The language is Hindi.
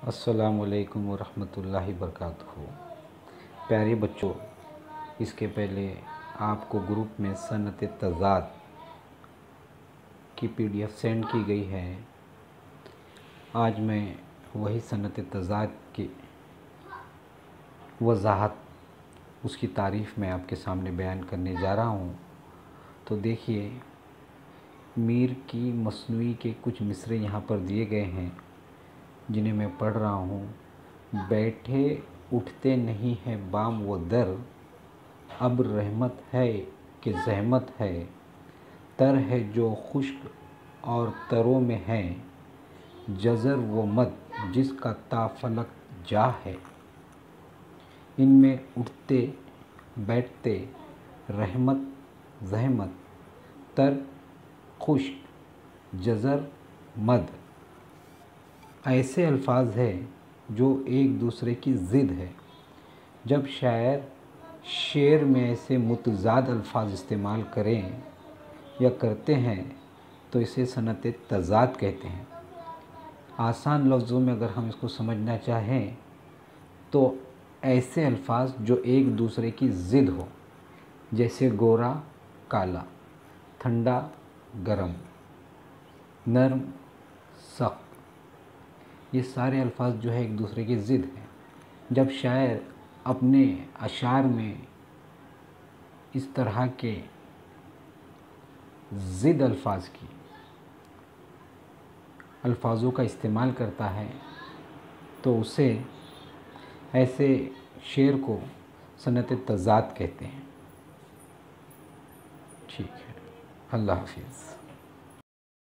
अस्सलामुअलैकुम वरहमतुल्लाहि वबरकातुहू। प्यारे बच्चों, इसके पहले आपको ग्रुप में सनत तज़ाद की PDF सेंड की गई है। आज मैं वही सनत तज़ाद की वज़ाहत, उसकी तारीफ़ में आपके सामने बयान करने जा रहा हूँ। तो देखिए, मीर की मसनवी के कुछ मिसरे यहाँ पर दिए गए हैं जिन्हें मैं पढ़ रहा हूँ। बैठे उठते नहीं है बाम व दर, अब रहमत है कि ज़हमत है। तर है जो खुश्क और तरों में है, जज़र व मद जिसका ताफलक जा है। इनमें उठते बैठते रहमत ज़हमत, तर खुश्क जज़र मद ऐसे अल्फाज हैं जो एक दूसरे की ज़िद है। जब शायर शेर में ऐसे मुतज़ाद अल्फाज इस्तेमाल करें या करते हैं तो इसे सनत तज़ाद कहते हैं। आसान लफ्ज़ों में अगर हम इसको समझना चाहें तो ऐसे अल्फाज जो एक दूसरे की ज़िद हो, जैसे गोरा काला, ठंडा गरम, नरम सख्त, ये सारे अल्फाज जो है एक दूसरे की ज़िद हैं। जब शायर अपने अशार में इस तरह के ज़िद अल्फाज़ों का इस्तेमाल करता है तो उसे ऐसे शेर को सनत तज़ाद कहते हैं। ठीक है, अल्लाह हाफ़िज़।